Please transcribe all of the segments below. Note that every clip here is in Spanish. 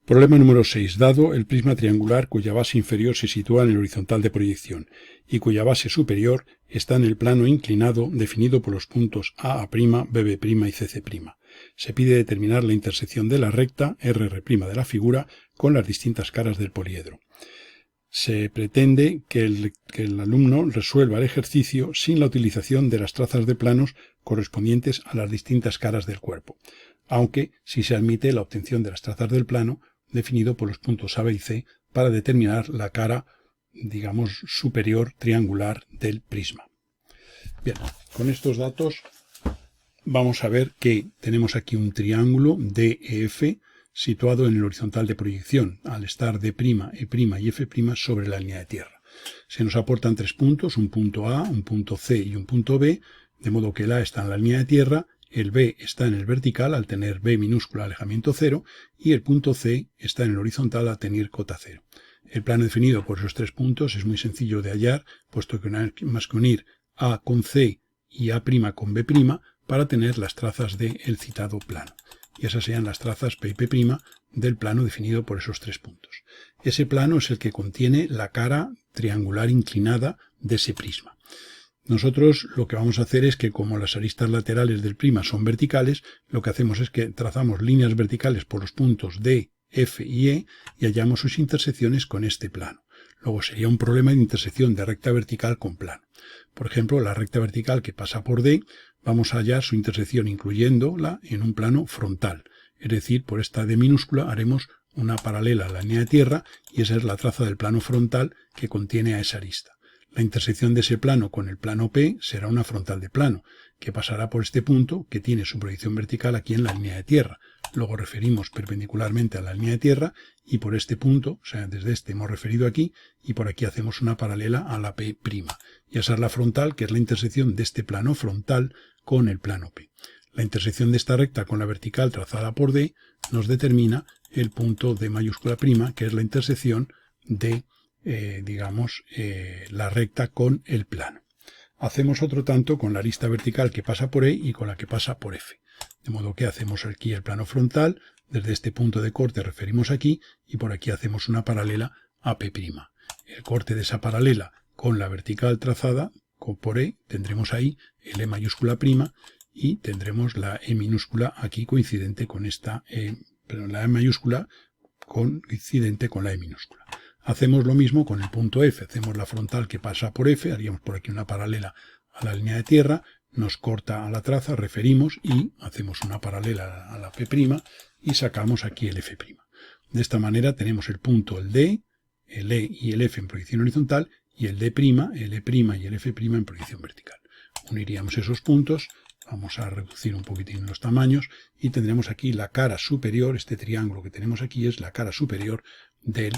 Problema número 6. Dado el prisma triangular cuya base inferior se sitúa en el horizontal de proyección y cuya base superior está en el plano inclinado definido por los puntos A', BB' y CC'. Se pide determinar la intersección de la recta RR' de la figura con las distintas caras del poliedro. Se pretende que el alumno resuelva el ejercicio sin la utilización de las trazas de planos correspondientes a las distintas caras del cuerpo, aunque sí se admite la obtención de las trazas del plano definido por los puntos A, B y C para determinar la cara, digamos, superior triangular del prisma. Bien, con estos datos vamos a ver que tenemos aquí un triángulo DEF situado en el horizontal de proyección, al estar D', E' y F' sobre la línea de tierra. Se nos aportan tres puntos, un punto A, un punto C y un punto B, de modo que el A está en la línea de tierra, el B está en el vertical al tener B minúscula alejamiento 0 y el punto C está en el horizontal al tener cota 0. El plano definido por esos tres puntos es muy sencillo de hallar, puesto que no hay más que unir A con C y A' con B' para tener las trazas del citado plano. Y esas serían las trazas P y P' del plano definido por esos tres puntos. Ese plano es el que contiene la cara triangular inclinada de ese prisma. Nosotros lo que vamos a hacer es que, como las aristas laterales del prisma son verticales, lo que hacemos es que trazamos líneas verticales por los puntos D, F y E y hallamos sus intersecciones con este plano. Luego sería un problema de intersección de recta vertical con plano. Por ejemplo, la recta vertical que pasa por D, vamos a hallar su intersección incluyéndola en un plano frontal. Es decir, por esta D minúscula haremos una paralela a la línea de tierra y esa es la traza del plano frontal que contiene a esa arista. La intersección de ese plano con el plano P será una frontal de plano, que pasará por este punto que tiene su proyección vertical aquí en la línea de tierra. Luego referimos perpendicularmente a la línea de tierra y por este punto, o sea, desde este hemos referido aquí y por aquí hacemos una paralela a la P'. Y esa es la frontal, que es la intersección de este plano frontal con el plano P. La intersección de esta recta con la vertical trazada por D nos determina el punto D mayúscula prima, que es la intersección de la recta con el plano. Hacemos otro tanto con la arista vertical que pasa por E y con la que pasa por F. De modo que hacemos aquí el plano frontal, desde este punto de corte referimos aquí y por aquí hacemos una paralela a P'. El corte de esa paralela con la vertical trazada por E, tendremos ahí el E mayúscula prima y tendremos la E minúscula aquí coincidente con esta la E mayúscula coincidente con la E minúscula. Hacemos lo mismo con el punto F, hacemos la frontal que pasa por F, haríamos por aquí una paralela a la línea de tierra, nos corta a la traza, referimos y hacemos una paralela a la P' y sacamos aquí el F'. De esta manera tenemos el punto, el D, el E y el F en proyección horizontal y el D', el E' y el F' en proyección vertical. Uniríamos esos puntos, vamos a reducir un poquitín los tamaños y tendremos aquí la cara superior, este triángulo que tenemos aquí es la cara superior del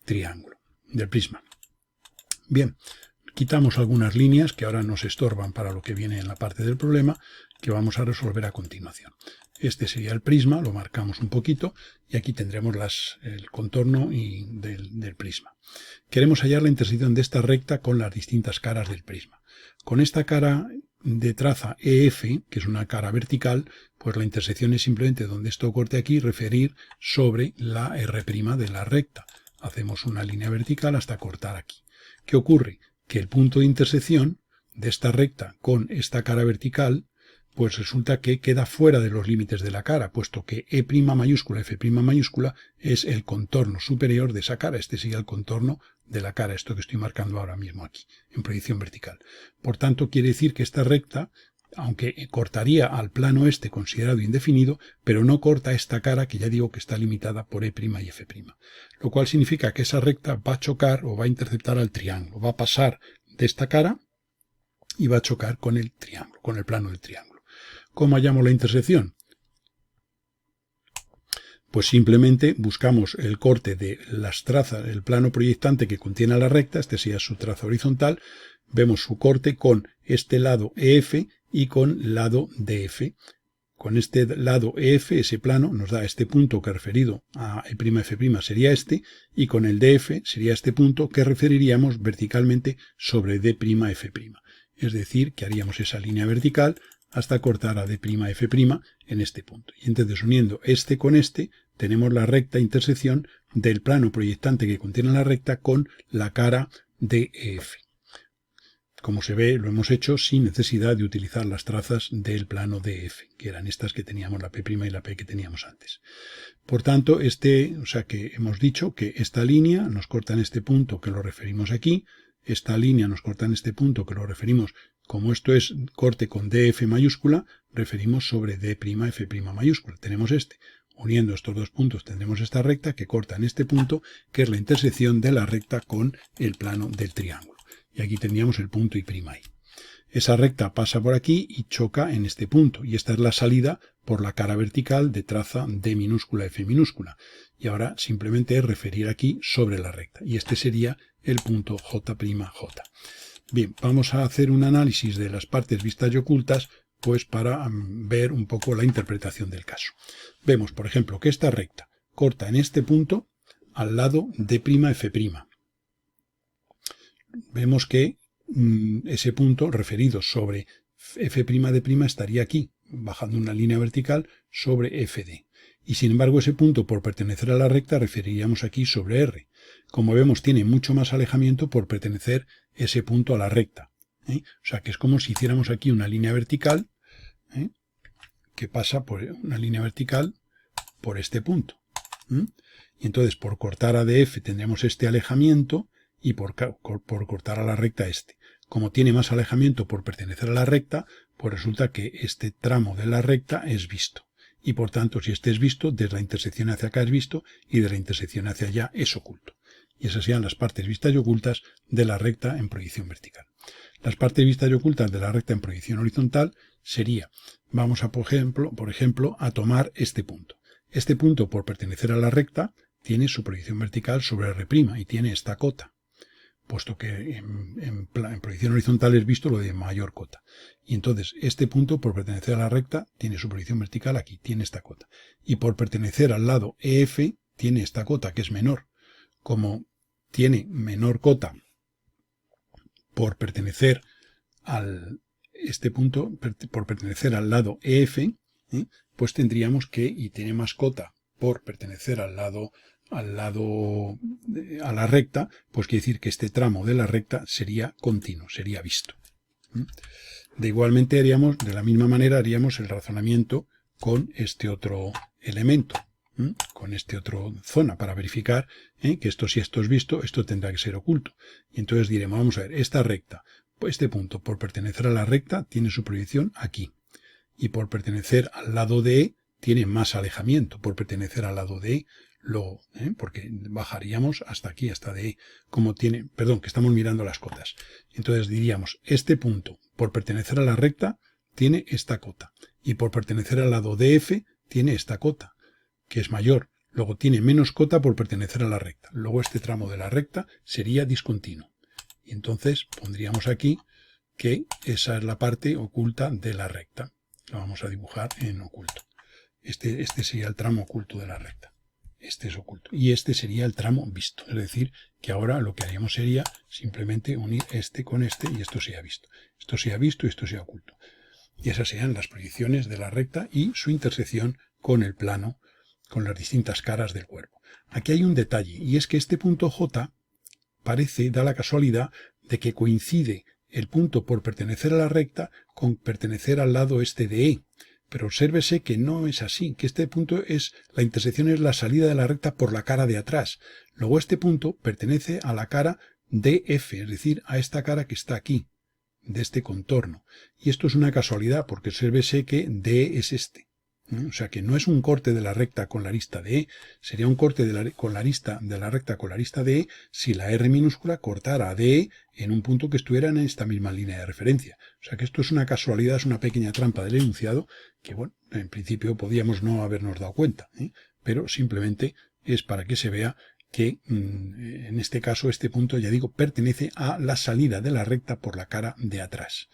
triángulo, del prisma. Bien, quitamos algunas líneas que ahora nos estorban para lo que viene en la parte del problema que vamos a resolver a continuación. Este sería el prisma, lo marcamos un poquito y aquí tendremos el contorno del prisma. Queremos hallar la intersección de esta recta con las distintas caras del prisma. Con esta cara de traza EF, que es una cara vertical, pues la intersección es simplemente donde esto corte aquí, referir sobre la R' de la recta. Hacemos una línea vertical hasta cortar aquí. ¿Qué ocurre? Que el punto de intersección de esta recta con esta cara vertical, pues resulta que queda fuera de los límites de la cara, puesto que E' mayúscula, F' mayúscula es el contorno superior de esa cara. Este sería el contorno de la cara, esto que estoy marcando ahora mismo aquí, en proyección vertical. Por tanto, quiere decir que esta recta, aunque cortaría al plano este considerado indefinido, pero no corta esta cara que ya digo que está limitada por E' y F'. Lo cual significa que esa recta va a chocar o va a interceptar al triángulo, va a pasar de esta cara y va a chocar con el triángulo, con el plano del triángulo. ¿Cómo hallamos la intersección? Pues simplemente buscamos el corte de las trazas, el plano proyectante que contiene la recta, este sería su traza horizontal, vemos su corte con este lado EF y con lado DF. Con este lado EF, ese plano, nos da este punto que referido a E'F' sería este, y con el DF sería este punto que referiríamos verticalmente sobre D'F'. Es decir, que haríamos esa línea vertical hasta cortar a D'F' en este punto. Y entonces uniendo este con este, tenemos la recta intersección del plano proyectante que contiene la recta con la cara de EF. Como se ve, lo hemos hecho sin necesidad de utilizar las trazas del plano DF, que eran estas que teníamos, la P' y la P que teníamos antes. Por tanto, o sea que hemos dicho que esta línea nos corta en este punto que lo referimos aquí, esta línea nos corta en este punto que lo referimos, como esto es corte con DF mayúscula, referimos sobre D'F' mayúscula. Tenemos este. Uniendo estos dos puntos tendremos esta recta que corta en este punto, que es la intersección de la recta con el plano del triángulo. Y aquí tendríamos el punto I'. Esa recta pasa por aquí y choca en este punto. Y esta es la salida por la cara vertical de traza D minúscula F minúscula. Y ahora simplemente es referir aquí sobre la recta. Y este sería el punto J'. Bien, vamos a hacer un análisis de las partes vistas y ocultas, pues para ver un poco la interpretación del caso. Vemos, por ejemplo, que esta recta corta en este punto al lado D'F'. Vemos que ese punto referido sobre F'D' estaría aquí, bajando una línea vertical sobre Fd. Y sin embargo ese punto, por pertenecer a la recta, referiríamos aquí sobre R. Como vemos, tiene mucho más alejamiento por pertenecer ese punto a la recta. O sea que es como si hiciéramos aquí una línea vertical, que pasa por una línea vertical por este punto. Y entonces por cortar a DF tendremos este alejamiento, y por cortar a la recta este. Como tiene más alejamiento por pertenecer a la recta, pues resulta que este tramo de la recta es visto. Y por tanto, si este es visto, desde la intersección hacia acá es visto, y de la intersección hacia allá es oculto. Y esas serían las partes vistas y ocultas de la recta en proyección vertical. Las partes vistas y ocultas de la recta en proyección horizontal sería, vamos a, por ejemplo, a tomar este punto. Este punto, por pertenecer a la recta, tiene su proyección vertical sobre R' y tiene esta cota, puesto que en proyección horizontal es visto lo de mayor cota. Y entonces este punto, por pertenecer a la recta, tiene su proyección vertical aquí, tiene esta cota. Y por pertenecer al lado EF, tiene esta cota, que es menor. Como tiene menor cota por pertenecer este punto, por pertenecer al lado EF, pues tendríamos que, y tiene más cota por pertenecer a la recta, pues quiere decir que este tramo de la recta sería continuo, sería visto. De la misma manera haríamos el razonamiento con este otro elemento, con este otro zona, para verificar que si esto es visto, esto tendrá que ser oculto. Y entonces diremos, vamos a ver, esta recta, pues este punto, por pertenecer a la recta, tiene su proyección aquí. Y por pertenecer al lado de E, tiene más alejamiento. Por pertenecer al lado de E, porque bajaríamos hasta aquí, hasta de E, que estamos mirando las cotas. Entonces diríamos, este punto, por pertenecer a la recta, tiene esta cota. Y por pertenecer al lado de F, tiene esta cota, que es mayor. Luego tiene menos cota por pertenecer a la recta. Luego este tramo de la recta sería discontinuo. Y entonces pondríamos aquí que esa es la parte oculta de la recta. Lo vamos a dibujar en oculto. Este sería el tramo oculto de la recta. Este es oculto. Y este sería el tramo visto. Es decir, que ahora lo que haríamos sería simplemente unir este con este y esto sea visto. Esto sea visto y esto sea oculto. Y esas serían las proyecciones de la recta y su intersección con el plano, con las distintas caras del cuerpo. Aquí hay un detalle, y es que este punto J da la casualidad de que coincide el punto por pertenecer a la recta con pertenecer al lado este de E. Pero obsérvese que no es así, que este punto la intersección es la salida de la recta por la cara de atrás. Luego este punto pertenece a la cara DF, es decir, a esta cara que está aquí, de este contorno. Y esto es una casualidad, porque obsérvese que DE es este. O sea que no es un corte de la recta con la arista de E, sería un corte de la recta con la arista de E si la R minúscula cortara a DE en un punto que estuviera en esta misma línea de referencia. O sea que esto es una casualidad, es una pequeña trampa del enunciado que, bueno, en principio podíamos no habernos dado cuenta, pero simplemente es para que se vea que en este caso este punto, ya digo, pertenece a la salida de la recta por la cara de atrás.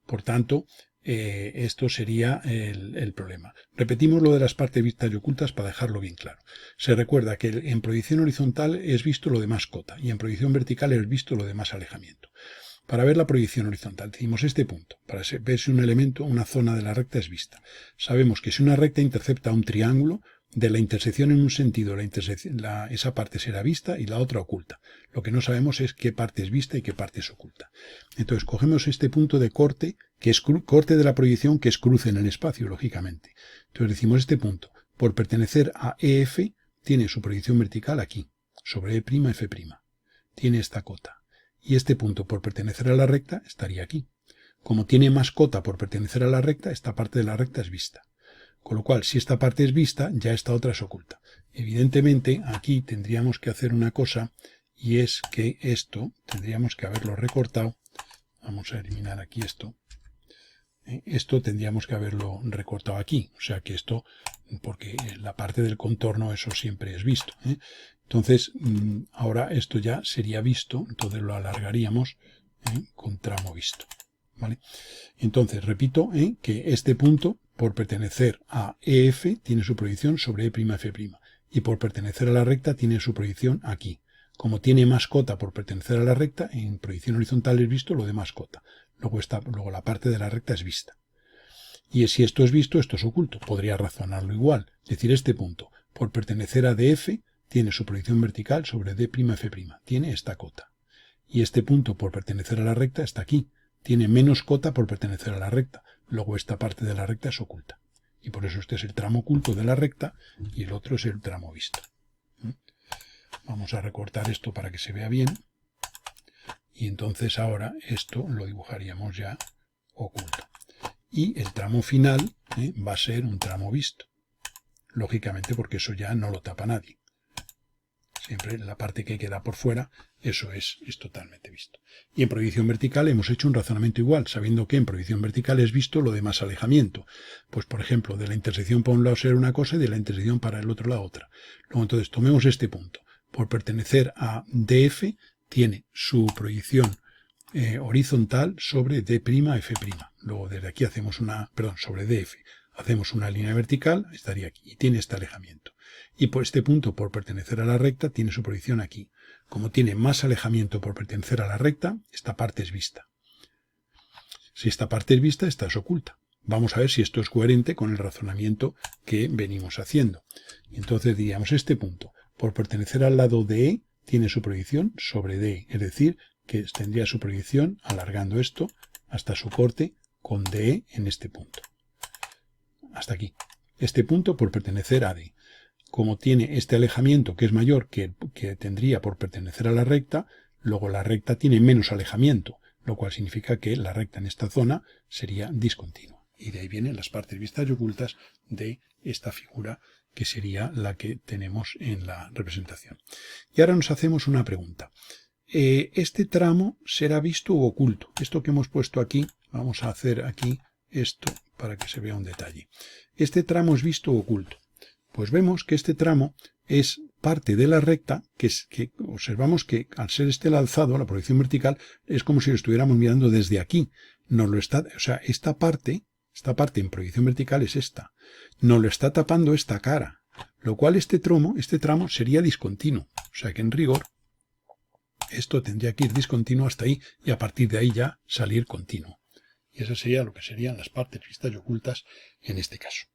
Por tanto, esto sería el problema. Repetimos lo de las partes vistas y ocultas para dejarlo bien claro. Se recuerda que en proyección horizontal es visto lo de más cota y en proyección vertical es visto lo de más alejamiento. Para ver la proyección horizontal, decimos este punto. Para ver si un elemento, una zona de la recta es vista. Sabemos que si una recta intercepta un triángulo, de la intersección en un sentido, esa parte será vista y la otra oculta. Lo que no sabemos es qué parte es vista y qué parte es oculta. Entonces cogemos este punto de corte, que es corte de la proyección, que es cruce en el espacio, lógicamente. Entonces decimos este punto, por pertenecer a EF, tiene su proyección vertical aquí, sobre E'F'. Tiene esta cota. Y este punto, por pertenecer a la recta, estaría aquí. Como tiene más cota por pertenecer a la recta, esta parte de la recta es vista. Con lo cual, si esta parte es vista, ya esta otra es oculta. Evidentemente, aquí tendríamos que hacer una cosa, y es que esto tendríamos que haberlo recortado. Vamos a eliminar aquí esto. Esto tendríamos que haberlo recortado aquí. O sea que esto, porque la parte del contorno, eso siempre es visto. Entonces, ahora esto ya sería visto, entonces lo alargaríamos con tramo visto. ¿Vale? Entonces, repito que este punto, por pertenecer a EF, tiene su proyección sobre E'F'. Y por pertenecer a la recta, tiene su proyección aquí. Como tiene más cota por pertenecer a la recta, en proyección horizontal es visto lo de más cota. Luego la parte de la recta es vista. Y si esto es visto, esto es oculto. Podría razonarlo igual. Es decir, este punto, por pertenecer a DF, tiene su proyección vertical sobre D'F'. Tiene esta cota. Y este punto, por pertenecer a la recta, está aquí. Tiene menos cota por pertenecer a la recta. Luego esta parte de la recta es oculta. Y por eso este es el tramo oculto de la recta y el otro es el tramo visto. Vamos a recortar esto para que se vea bien. Y entonces ahora esto lo dibujaríamos ya oculto. Y el tramo final va a ser un tramo visto. Lógicamente porque eso ya no lo tapa nadie. Siempre la parte que queda por fuera, eso es totalmente visto. Y en proyección vertical hemos hecho un razonamiento igual, sabiendo que en proyección vertical es visto lo de más alejamiento. Pues por ejemplo, de la intersección para un lado ser una cosa y de la intersección para el otro lado otra. Luego entonces tomemos este punto. Por pertenecer a DF, tiene su proyección horizontal sobre D'F'. Luego desde aquí hacemos sobre DF, hacemos una línea vertical, estaría aquí, y tiene este alejamiento. Y por este punto, por pertenecer a la recta, tiene su proyección aquí. Como tiene más alejamiento por pertenecer a la recta, esta parte es vista. Si esta parte es vista, esta es oculta. Vamos a ver si esto es coherente con el razonamiento que venimos haciendo. Y entonces diríamos este punto, por pertenecer al lado de E, tiene su proyección sobre DE, es decir, que tendría su proyección alargando esto hasta su corte con DE en este punto. Hasta aquí. Este punto por pertenecer a D. Como tiene este alejamiento que es mayor que tendría por pertenecer a la recta, luego la recta tiene menos alejamiento, lo cual significa que la recta en esta zona sería discontinua. Y de ahí vienen las partes vistas y ocultas de esta figura, que sería la que tenemos en la representación. Y ahora nos hacemos una pregunta. ¿Este tramo será visto o oculto? Esto que hemos puesto aquí, vamos a hacer aquí esto para que se vea un detalle. ¿Este tramo es visto o oculto? Pues vemos que este tramo es parte de la recta, que observamos que al ser el alzado, la proyección vertical, es como si lo estuviéramos mirando desde aquí. O sea, esta parte en proyección vertical es esta. Nos lo está tapando esta cara, lo cual este tramo sería discontinuo. O sea que en rigor, esto tendría que ir discontinuo hasta ahí y a partir de ahí ya salir continuo. Y eso sería lo que serían las partes vistas y ocultas en este caso.